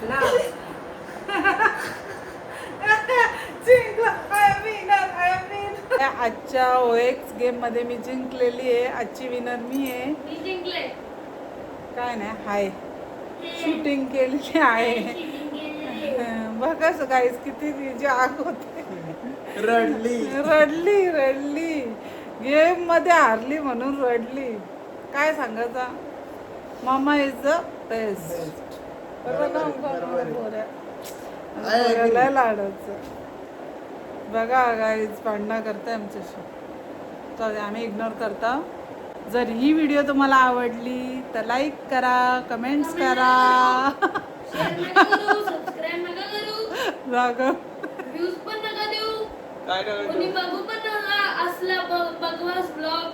जिंकला. जिंकला. आजच्या OX गेम मध्ये मी जिंकलेली आहे. आजची विनर मी आहे. मी जिंकले. काय नाही, हाय शूटिंग केलेली आहे. बघा गाईस किती तिची आग होते. रडली गेम मध्ये हारली म्हणून रडली. काय सांगायचा, मामा इज द बेस्ट. लय लाडाचं. बघा गाईज भांडणं करताय आमच्याशी, तर आम्ही इग्नोर करता. जर ही व्हिडिओ तुम्हाला आवडली तर लाईक करा, कमेंट्स करा. सबस्क्राइब नका करू, राघव व्ह्यूज पण नका देऊ, काय कोणी बघू पण नका असला बकवास ब्लॉग.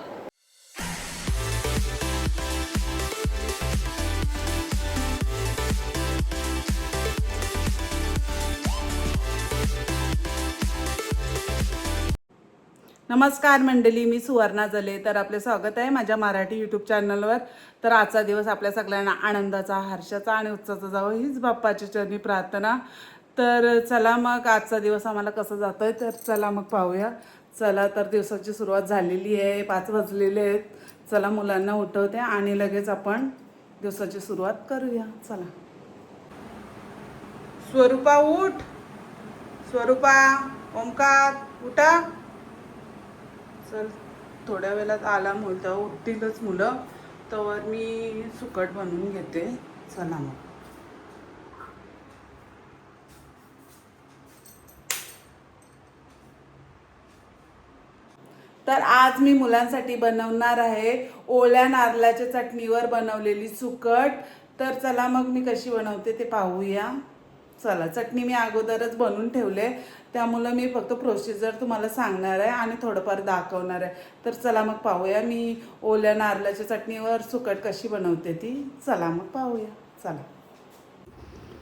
नमस्कार मंडळी, मी सुवर्णा जले. तर आपले स्वागत आहे माझ्या मराठी यूट्यूब चॅनलवर. तर आजचा दिवस आपल्या सगळ्यांना आनंदाचा, हर्षाचा आणि उत्साहाचा जावं हीच बाप्पाच्या चरणी प्रार्थना. तर चला मग आजचा दिवस आम्हाला कसं जातो आहे, तर चला मग पाहूया. चला, तर दिवसाची सुरुवात झालेली आहे, 5 वाजलेले आहेत. चला मुलांना उठवते आणि लगेच आपण दिवसाची सुरुवात करूया. चला स्वरूपा उठ, स्वरूपा, ओमकार उठा. चल, थोड्या वेळात आलाम होईल तेव्हा उठतीलच मुलं. तवर मी सुकट बनवून घेते. चला मग. तर आज मी मुलांसाठी बनवणार आहे ओल्या नारळाच्या चटणीवर बनवलेली सुकट. तर चला मग मी कशी बनवते ते पाहूया. चला, चटणी मी अगोदरच बनवून ठेवले, त्यामुळं मी फक्त प्रोसिजर तुम्हाला सांगणार आहे आणि थोडंफार दाखवणार आहे. तर चला मग पाहूया मी ओल्या नारळाच्या चटणीवर सुकट कशी बनवते ती. चला मग पाहूया. चला.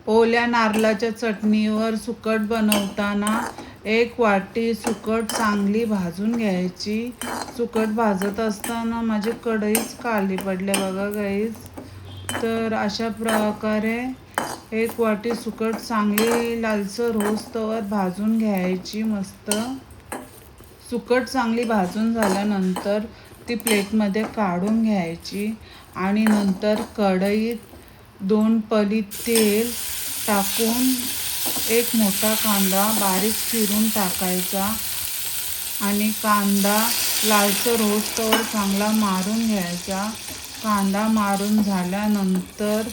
ओल्या नारळाच्या चटणीवर सुकट बनवताना 1 वाटी सुकट चांगली भाजून घ्यायची. सुकट भाजत असताना माझी कढईच काळी पडले बघा गाईज. तर अशा प्रकारे 1 वाटी सुकट चांगली लालसर होस्तवर भाजून घ्यायची मस्त. सुकट चांगली भाजून झाल्यानंतर ती प्लेटमध्ये काढून घ्यायची आणि नंतर कढईत 2 पळी तेल टाकून 1 मोठा कांदा बारीक चिरून टाकायचा आणि कांदा लालसर होस्तवर चांगला मारून घ्यायचा. कांदा मारून झाल्यानंतर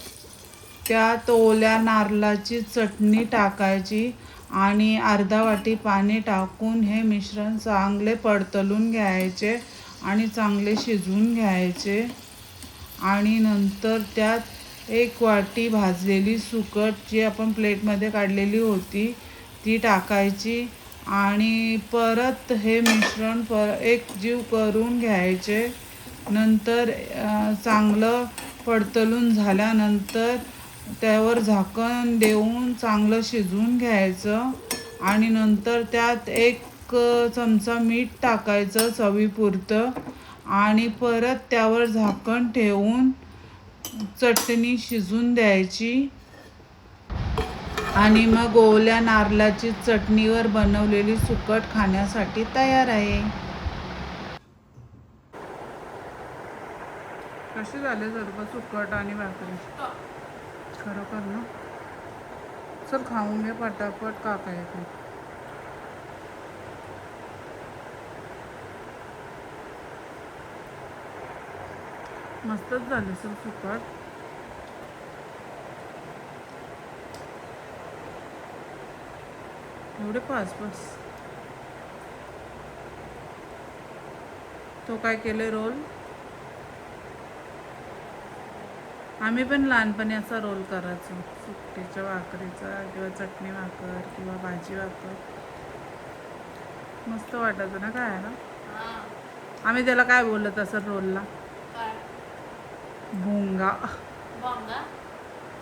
त्यात ओल्या नारळाची चटणी टाकायची आणि अर्धा वाटी पाणी टाकून हे मिश्रण चांगले परतवून घ्यायचे आणि चांगले शिजवून घ्यायचे. आणि नंतर त्यात 1 वाटी भाजलेली सुकट जी आपण प्लेटमध्ये काढलेली होती ती टाकायची आणि परत हे मिश्रण एकजीव करून घ्यायचे. नंतर चांगलं परतवून झाल्यानंतर त्यावर झाकण देऊन चांगलं शिजवून घ्यायचं आणि नंतर त्यात 1 चमचा मीठ टाकायचं चवीपुरतं आणि परत त्यावर झाकण ठेवून चटणी शिजून द्यायची. आणि मग ओल्या नारळाची चटणीवर बनवलेली सुकट खाण्यासाठी तयार आहे. कशी झाले सर्व सुकट आणि भाकरी? खरोखर ना. चल खाऊन घे पटापट, काका येते. मस्तच झाले सर सुकट. एवढे 5 बस. तो काय केले रोल? आम्ही पण लहानपणी असा रोल करायचो, सुकटीच्या भाकरीचा किंवा चटणी भाकर किंवा भाजी भाकर. मस्त वाटायचं ना खायला. आम्ही त्याला काय बोलत असं रोलला? भोंगा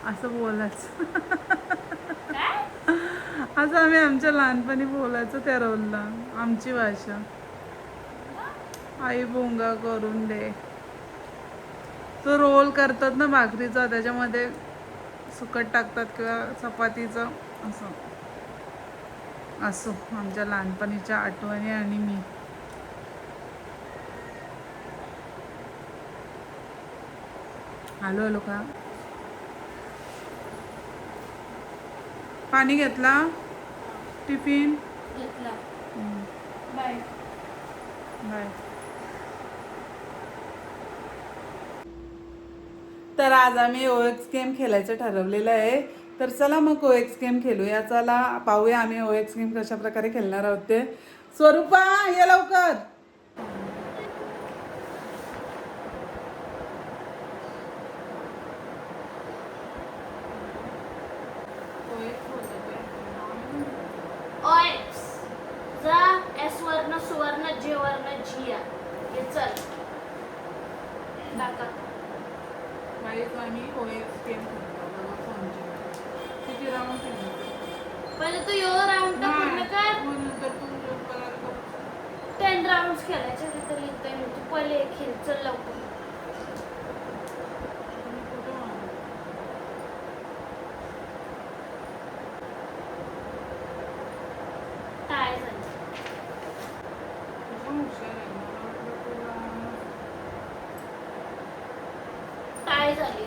असं बोलायचं. असं आम्ही आमच्या लहानपणी बोलायचो त्या रोलला. आमची भाषा. आई भोंगा करून दे. तो रोल करतात ना भाकरीचा, त्याच्यामध्ये सुकट टाकतात किंवा चपातीचं असं असो आमच्या लहानपणीच्या आठवणी आणि मी. हॅलो हॅलो का पाणी घेतला टिफिन घेतला. बाय. बाय. तर आज आम्ही ओएक्स गेम खेळायचं ठरवलेलं आहे. तर चला मग ओएक्स गेम खेळूया. चला पाहूया आम्ही ओएक्स गेम कशा प्रकारे खेळणार आहोत ते. स्वरूपा ये लवकर. ओएक्स जा एस वर्ण सुवर्ण जे वर्ण जिया हे चल टाका. आम्ही ओएक्स गेम किती राऊंड खेळणार? पहिले तू यो राऊंड पूर्ण कर. नंतर तू 10 राऊंड्स खेळायचे तर येतोय मी. तू पहिले खेळ चल लवकर. टाय झाली. टाय झाली.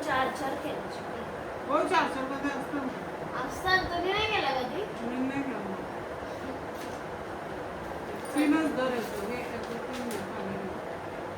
चार चार खेळायचे. हो 400 मध्ये असतं. असतात तुम्ही नाही केला कधी? मी नाही खेळणार. तीनच दर येतो हे तीन जिंकला.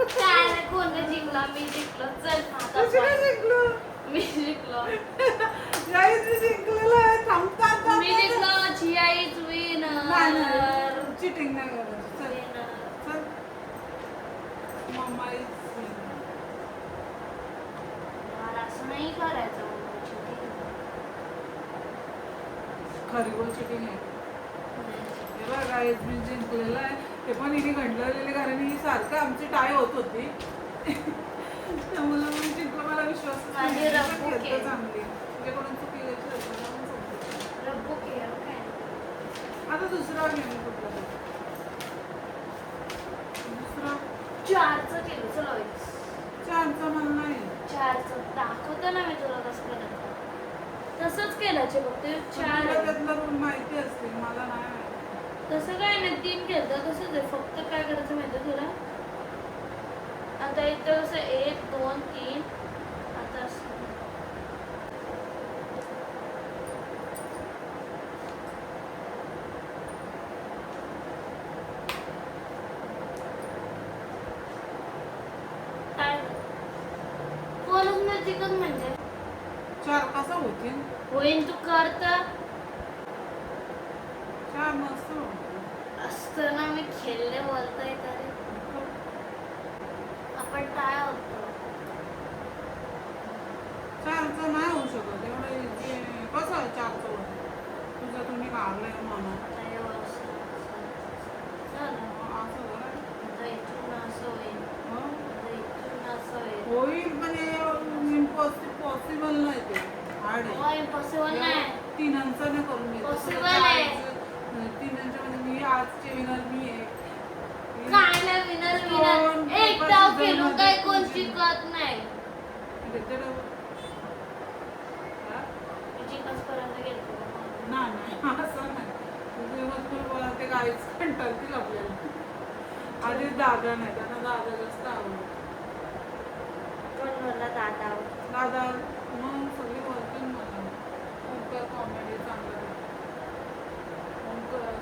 काय नाही, कोण जिंकला? मी जिंकलो. चल आता जिंकलो. मी जिंकलो. जिंकलेलं आहे. थांबता मी जिंकलो. जिया इज विनर. चिटिंग नाही करायचं. चल चल मम्मा इज मला असं नाही करायचं. खरी गोल चिटिंग आहे. हे बघा गाईज मी जिंकलेलं आहे. ते पण हिने घडलेले कारण ही सारखं आमची टाय होत होती. त्यामुळे मी जिंकलो. मला विश्वास माझी रब्बू खेळ. चांगली तुझ्याकडून चुकी रब्बू खेळ काय? आता दुसरा गेम कुठला दुसरा 4चं केलं. चल ओएक्स 4चा मला नाही. 4चं दाखवतो ना मी तुला कसं करायचं. तसंच केलं फक्त 4. त्यातला रूल माहिती असते मला नाही. तसं काय नाही, 3 खेळतं तसंच आहे. फक्त काय करायचं माहिती आहे तुला? आता इथं कसं 1 2 3 आता असं काय कोणच नाही जिंकत म्हणजे 4 कसा होतील? होईन तू कर तर 4 मस्त असतं ना. मी खेळले बोलतोय तरी आपण काय होतो. 4चं नाही होऊ शकत एवढं. कसं आहे 4चं तुझं तुम्ही काढलंय म्हणून आता हे असं असं बरं. आता इथून असं होईल. हो? आता इथून असं होईल. होईल पण पॉसिबल नाही ते. हार्ड आहे. हो इम्पॉसिबल नाही. 3 नाही करून घ्यायचं. Possible आहे. 3 मध्ये मी आजचे विनर मी आहे. काय नाही विनर एक डाव खेळून काय कोण शिकत नाही. जिंकसपर्यंत गेलो. नाही असं नाही. तुझे मजकूर ते काहीच कंटाळतील आपल्याला. आधीच दादा नाही त्यांना दादा जास्त आवडत. कोण बोलला दादा? दादा मग सगळे बोलतील मला. खूप कॉमेडी चांगलं आहे.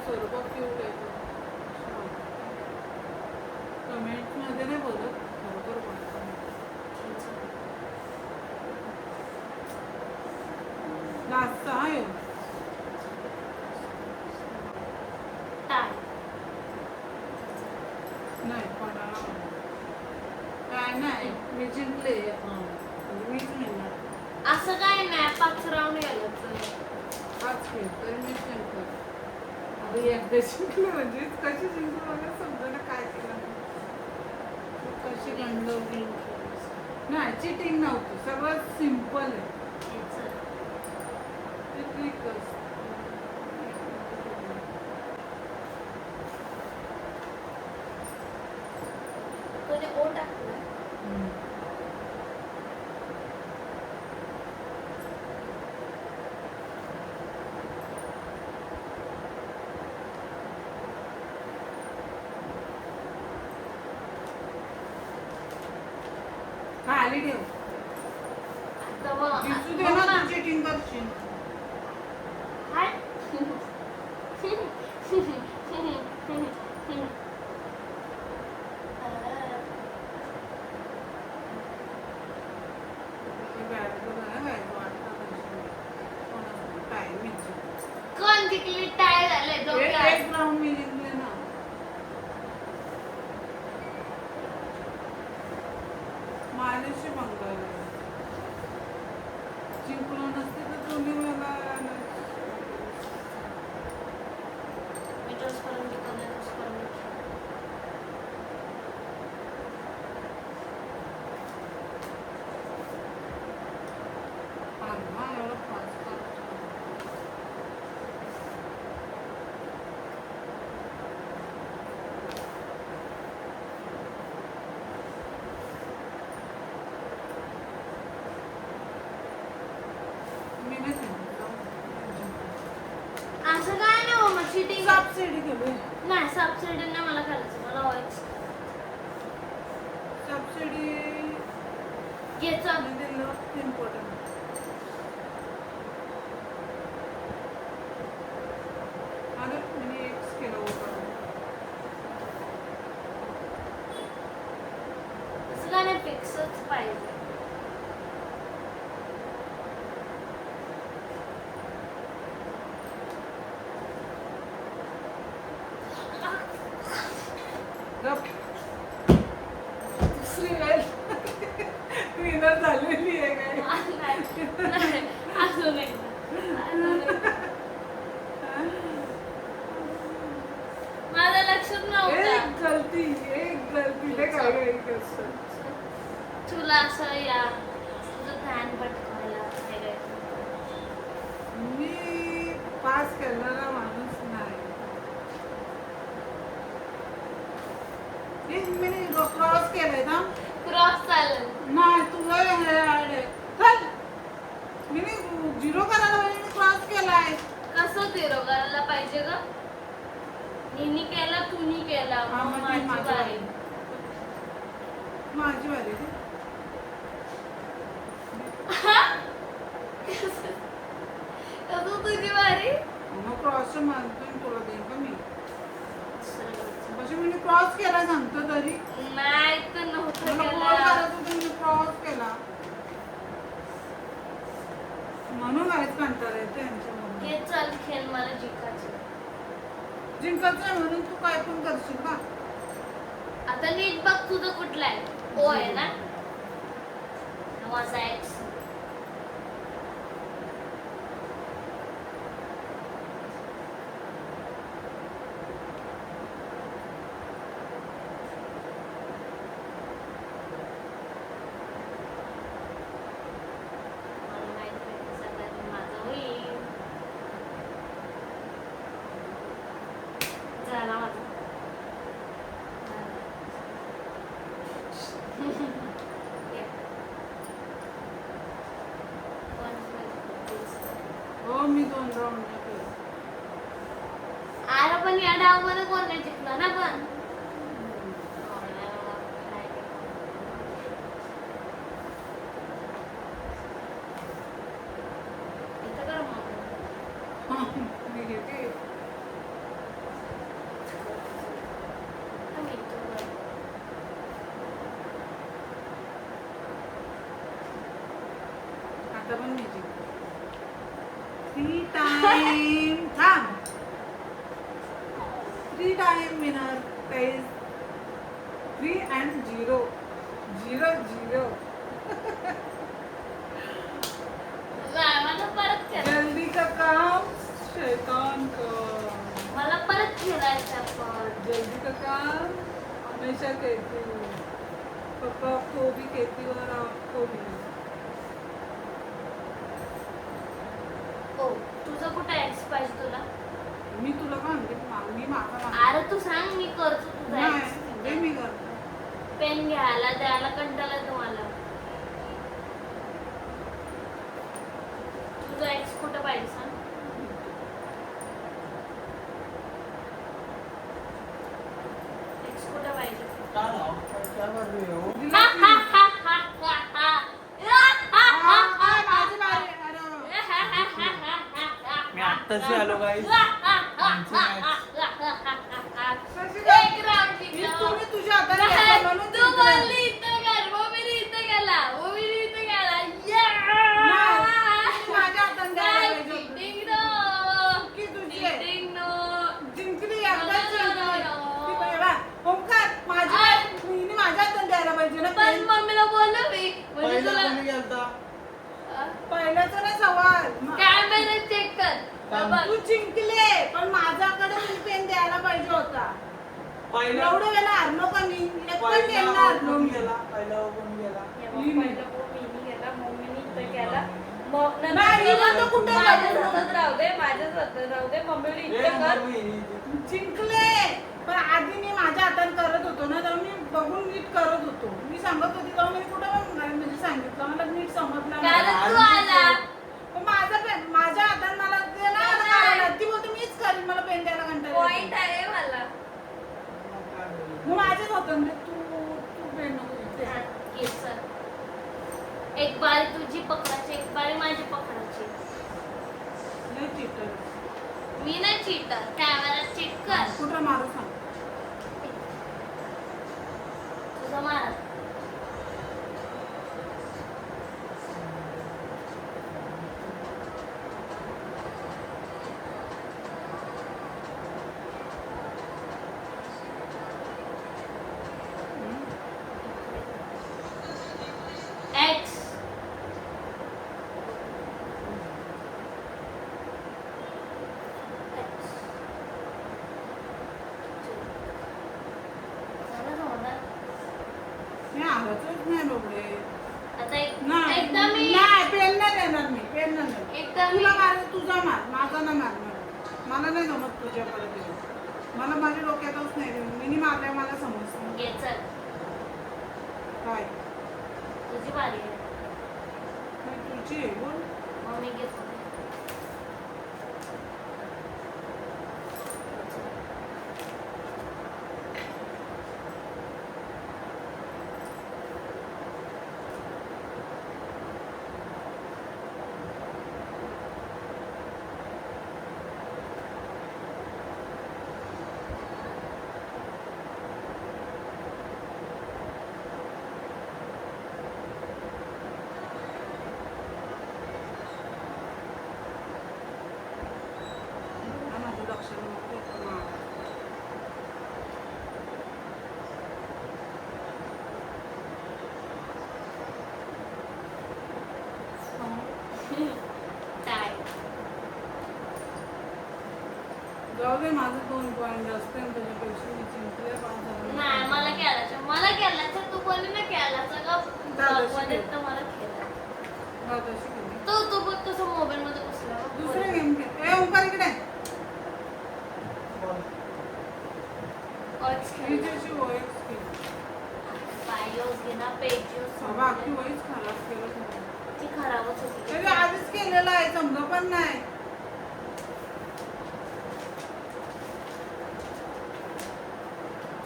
स्वरूपात क्यूट आहे. कमेंट्समध्ये नाही बोलत बरोबर बोलतो. लास्टचा हा येऊ टाय नाही कोणाला नाही. काय नाही मी जिंकले म्हणजे मीच मिळणार असं काय नाही 5 राऊंड गेलं तर 5 खेळ तरी मीच जिंकलो. आता एकदा जिंकलो म्हणजे कशी जिंकलो मला समजा काय केलं तू कशी गंडवली. नाही चिटिंग नव्हती सगळं सिम्पल आहे. ते ट्रिक असते. कोणी ओ टाकलं खाली ठेव आता मग दिसू दे ना तू चिटिंग करशील. हाय कोण जिंकली टाय झाले डोक्यात एक राऊंड मी जिंकले ना. माझ्याशी पंगा जिंकलो नसते तर तुम्ही मला मी टॉस करून जिंकवलं टॉस करून एवढं फास्ट मी नाही असं काय नाही हो मग चिटिंग सबसिडी केली. नाही सबसिडी नाही मला करायचं मला व्हायचं सबसिडी घ्यायचं दिलं इम्पॉर्टंट. अरे मी एक्स केलं होतं. असं काय नाही फिक्सच पाहिजे गप. दुसरी वेळ विनर झालेली आहे काय. नाही अजून एकदा माझं लक्षात नव्हतं एक गलती लय काय काय करतो. तुला असं या तुझं ध्यान भटकायला काय काय मी पास करणारा माणूस नाही. मी क्रॉस केलंय ना. क्रॉस चालेल नाही तुला हे आहे. चल. मी 0 करायला पाहिजे मी क्रॉस केलाय. कसं झिरो करायला पाहिजे ग हिनी केला तुम्ही केला हा, मग मग ती माझी माझी बारी माझी वारी ती. कसं तुझी बारी मग क्रॉस मानतो तुला देईन का मी. कशी मी क्रॉस केला सांगतो तरी नाही तर नव्हतं मला केला कॉल करत होते मी क्रॉस केला म्हणून काहीच कंटाळा येते यांच्यामध्ये. हे चल खेळ मला जिंकायचं जिंकायचं आहे म्हणून तू काय पण करशील का. आता नीट बघ तुझं कुठलं आहे ओ आहे ना माझा एक्स मला माहित नाही सगळ्यात माझं होईल झाला माझा हो मी 2 राऊंड केले. आला पण या डाव मध्ये कोण नाही जिंकला ना पण इथं कर मग मी घेते. मी इथं कर. आता पण मी जिंकते. 3 टाइम थांब. 3 टाइम विनर काही 3 and 0. 0 0. नाही, मला परत खेळ जल्दी का काम शैतान का. मला परत खेळायचं पण. जल्दी का काम हमेशा कहती हूँ. पापा को भी कहती हूँ और आपको भी. हो, तुझं कुठं एक्स पाहिजे तुला? मी तुला काय म्हणते मी माझा अरे तू सांग, मी करतो तुझा नाही एक्स. ते मी करतो. पेन घ्यायला द्यायला कंटाळा तुम्हाला. तुझा एक्स कुठं पाहिजे सांग. एक्स कुठं पाहिजे? क्या कर रही हो? दिला की. माझी बारी. अरे मी आत्ताशी आलो गाईस. कशी काय? एक round मी जिंकला. तुम्ही तुझ्या हाताने घेतलं म्हणून तू जिंकले. बोलली इथं कर, मम्मीने इथं गेला, मम्मीने इथं गेला. नाही, तुम्ही माझ्या हाताने द्यायला पाहिजे होतं. Ding dong. चुकी तुझी आहे. Ding dong. जिंकली एकदाच No, no, no, जिंकली. no. ती बघा, ओंकार हिने माझ्या हाताने द्यायला पाहिजे ना पण पेन. मम्मीला बोललो मी म्हणजे पहिला तुला कोणी गेलता? पहिल्याचा नाही सवाल. कॅमेरा चेक कर. थांब. बघ. तू जिंकले पण माझ्याकडे मी पेन द्यायला पाहिजे होता. पहिला एवढं वेळा हारलो का मी एक पण पहिला पेन हारलो कोण मी. गेला? पहिला कोण गेला? हे बघ, पहिलं मम्मीने गेला, मम्मीने इथं गेला. मग नंतर नाही, गेला, इथं कुठे माझ्या गेला? हातात राहू दे, माझ्याच हातात राहू दे, मम्मीने ए, इथं कर. मम्मी. जिंकले पण आधी मी माझ्या हाताने करत होतो ना तर मी बघून नीट करत होतो. मी सांगत होती तेव्हा मी कुठं म्हणजे सांगितलं मला नीट समजलं नाही. कारण तू आला. पण माझा पेन माझ्या हाताने मला ते ना मला करायला. ती बोलते मीच करीन मला पेन द्यायला कंटाळा पॉइंट येतो. आहे मला. मग माझ्याच होतं म्हणजे तू पेन नको घेते. हा, घे सर. एक बारी तुझी पकडायची, एक बारी माझी पकडायची. लय cheater. मी नाही चीटर, कॅमेरा चेक कर. कुठं मारू सांग. तुझा मार. एक्स. मी आवाजच नाही बघले. आता नाही एकदा मी नाही, पेन नाही देणार मी पेन नाही देणार. एकदा मी तुला मार तुझा मार माझा नाही मारणार. मला नाही जमत तुझ्याकडे देणं. मला माझ्या डोक्यातच नाही मी मारल्या मला समजतं. घे चल. काय तुझी बारी आहे. नाही, तुझी आहे बोल. मग मी घेतो. हा, माझं लक्ष नव्हतं मार. काय? जाऊ दे माझं 2 पॉईंट जास्त आहे त्याच्यापेक्षा मी जिंकले 5 नाही, मला खेळायचं. मला खेळायचं. तू बोलली ना खेळायचं का? झालं, मध्ये शिकव. तर मला खेळायचं. तशी केली. तू बघ कसं मोबाईल मध्ये बसला. दुसरे गेम खेळ. ए ओंकार इकडे हिच्याशी वयच केली. बायोस घे ना, पेजियोस बाबा अख्खी वयच खराब केलं तुम्ही. ती खराबच होती. ते आधीच केलेलं आहे समजा पण नाही.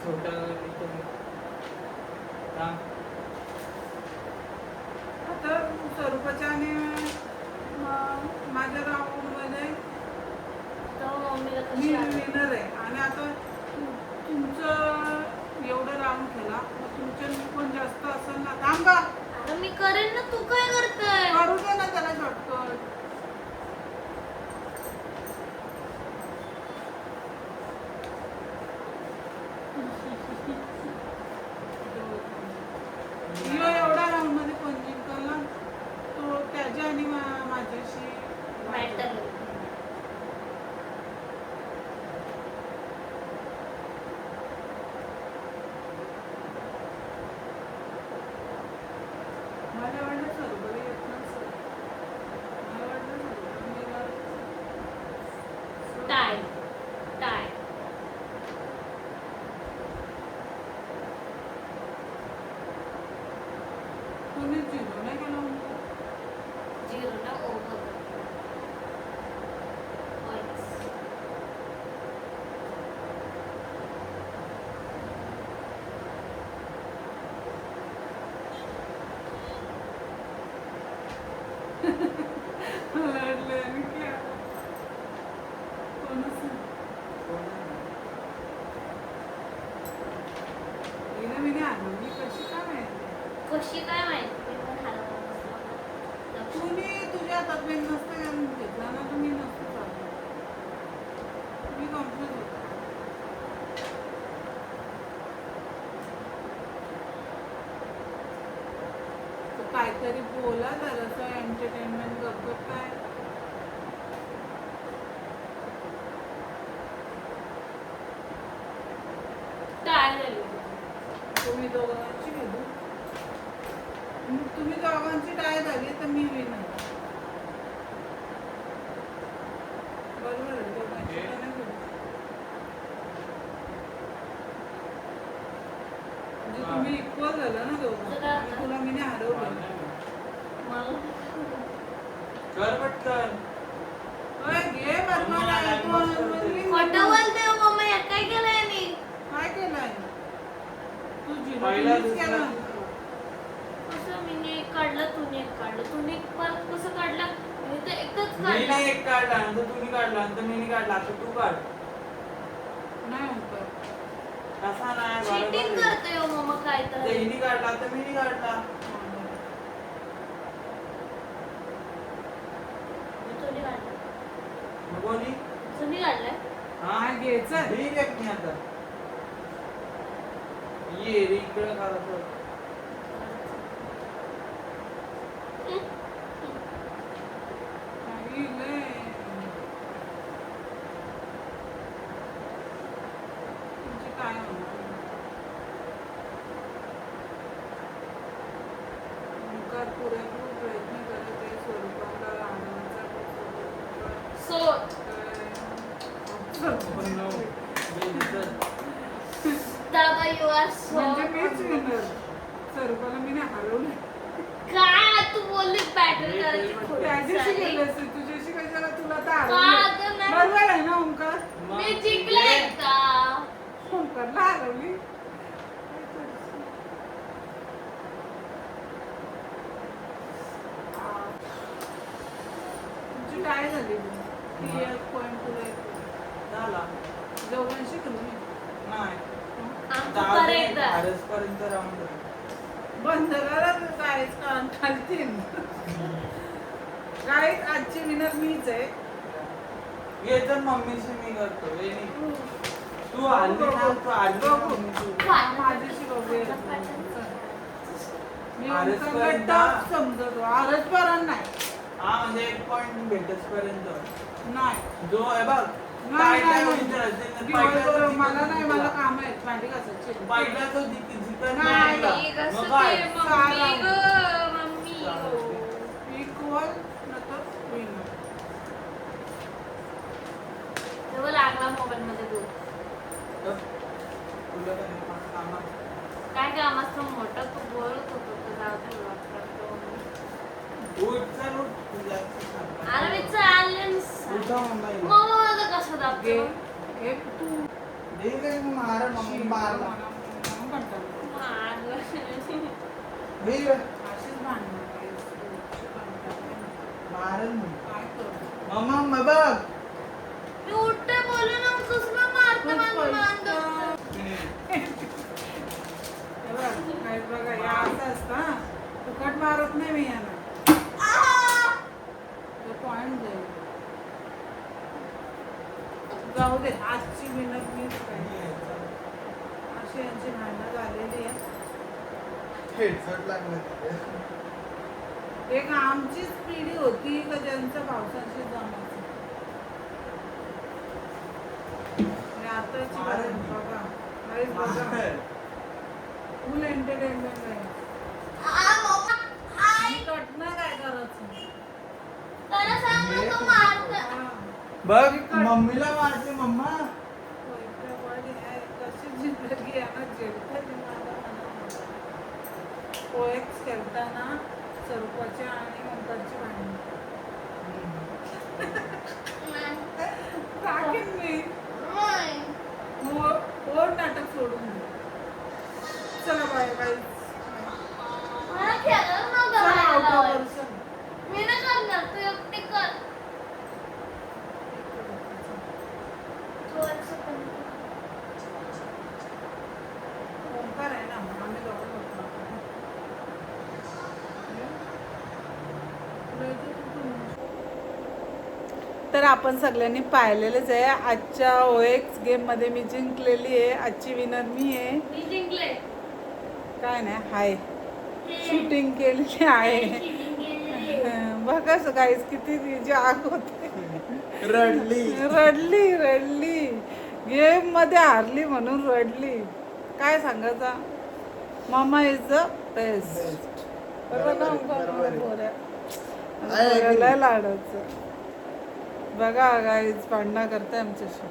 छोटा थांब. आता स्वरूपाच्या आणि माझ्या राऊंडमध्ये तर मम्मीला मी कशी आली? विनर आहे आणि आता तुमचं एवढं राऊंड केला मग तुमचे पण जास्त असेल ना. थांबा अरे मी करेन ना, तू काय करतोय? करू दे ना त्याला शॉर्टकट. हरवली कशी काय माहिती कशी काय माहिती मी पण हरवलं लक्ष तुम्ही तुझ्या तब्येत नसतं घालून घेतला ना तुम्ही नसतं चालू मी कम्प्लीट होतो तर काहीतरी बोला जरासं एंटरटेनमेंट करतो काय काय झाली तुम्ही दोघांची घेऊ तुम्ही दोघांची टाय झाली तर मी विनर बरोबर आहे दोघांची Okay. तर नाही घेऊ. म्हणजे तुम्ही इक्वल झालं ना दोघं जरा- आणि तुला मी नाही हरवलं मला कर पटकन. होय, घे बरोबर आहे. तू म्हणली खोटं बोलते हो मम्मी हे काय केलंय मी काय केलंय तू पहिला जिरो दुसरा केला कसं मी एक काढलं तूने एक काढलं तूने परत कसं काढलं मी तर एकच मी काढलं नाही एक काढला नंतर तुम्ही काढला नंतर मी काढला आता तू काढ. नाही होतं तसा नाही चीटिंग बरोबर आहे. करतोय हो मम्मा काय तर ते हिने काढला तर मी काढला. तूने काढलं मग कोणी तुम्ही काढलंय हा घ्यायचं मी एक मी आता ये रे इकडे काढतो. काही लय तुमची काय होणार ओंकार पुरेपूर प्रयत्न करत आहे स्वरूपाला आणण्याचा सो दादा यू आर सो म्हणजे मीच विनर स्वरूपाला मी नाही हरवलं काय तू बोलली बॅटल करायची खोटी त्याच्याशी साली. गेलं असेल तुझ्याशी कशाला तुला तर का हरवलं गं नाही? बरोबर आहे ना ओंकार मी जिंकले एकदा ओंकारला हरवली तुमची काय झाली ती एक पॉईंट तुला एक झाला दोघांशी तुम्ही नाही आमचं पर्यंत पर्यंत राऊंड बंद करा तू काहीच कान खालतील काहीच आजची विनर मीच आहे ये तर मम्मीशी मी करतो हे नाही. तू आली ना तू आली ना मम्मी तू. माझ्याशी बघूया मी आरस ओंकारला पर्यंत. टफ समजतो आरस पर्यंत नाही हा म्हणजे एक पॉइंट भेटस पर्यंत नाही जो आहे बघ नाही, काय नाही, काय नाही. विचारायचं दिवसभर मला नाही मला काम आहेत भांडी घासायची पहिला तो जिकत नाही, नाही मग कसं काय ते मम्मी गं, मम्मी इक्वल नंतर विनर तेव्हा लागला मोबाईल मध्ये दूध तुला काय कामात काय काम असतं मोठं तू बोलत होतो तर जाऊ दे vlog करतो. उठ चल उठ तुझ्या अरे मी चालले उठा मम्मी मम्मा माझं कसं घे दाबतो घे तू दे रे मार मम्मी मारला म्हणून कंटाळलो. मारलं. दे रे अशीच भांडणं मारल काय करतो मम्मा बघ मी उठते बोलू ना दुसरं मारतं माझं मान दुखतं. हे बघ, काय बघा या असं असतं हा. फुकट मारत नाही मी यांना पॉइंट जाईल जाऊ दे आजची विनर मीच काय अशी यांची भांडणं झालेली आहे हेडसेट लागलं एक आमचीच पिढी होती का ज्यांचं पावसाशी जमायचं आणि आताची बघा काहीच बघा फुल एंटरटेनमेंट आहे मी कटणं काय करायचं त्याला सांग ना तो मारतं. हा. बघ मम्मीला मारते मम्मा कशी जिंदगी आहे ना जेवते पोएक्स खेळताना स्वरूपाच्या आणि ओंकारची भांडणं टाकेन मी नाही. हो नाटक सोडून दे. चला बाय बाय मला खेळायला नव्हतं चला बाहेर आउट लावायला. पर्सन मी नाही करणार तू एकटी कर तू एक second. ओंकार आहे ना आम्ही तर आपण सगळ्यांनी पाहिलेलेच आहे. आजच्या OX गेम मध्ये मी जिंकलेली आहे. आजची विनर मी आहे. मी जिंकले. काय नाही हाय शूटिंग केलेली आहे. बघा गाईस किती तिची आग होते. रडली. रडली गेम मध्ये हारली म्हणून रडली. काय सांगायचा. मामा इज द बेस्ट. लय लाडाचं. बघा गाईज भांडणं करते आमच्याशी.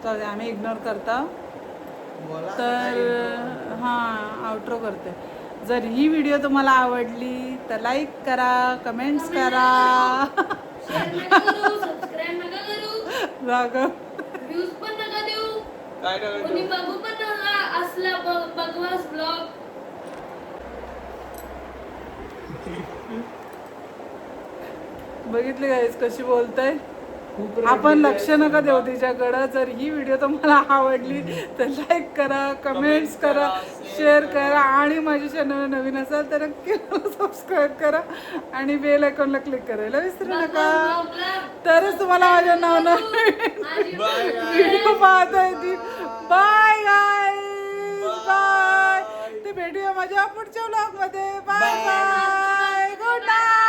तर आम्ही इग्नोर करता. तर हां आउट्रो करते. जर ही व्हिडिओ तुम्हाला आवडली तर लाईक करा, कमेंट्स करा. शेअर नका करू, सबस्क्राईब नका करू, राघव व्ह्यूज पण नका देऊ, काय कोणी बघू पण नका असला बकवास ब्लॉग. बघितले गाईज कशी बोलताय. आपण लक्ष नका देऊ तिच्याकडं. जर ही व्हिडिओ तुम्हाला आवडली तर लाईक करा, कमेंट्स करा, शेअर करा आणि माझ्या चॅनल नवीन असाल तर नक्की सबस्क्राईब करा आणि बेल आयकॉनला क्लिक करायला विसरू नका. तरच तुम्हाला माझ्या नावानं व्हिडिओ पाहता येतील. Bye guys bye. ते भेटूया माझ्या पुढच्या व्लॉग मध्ये. Bye bye. Good night.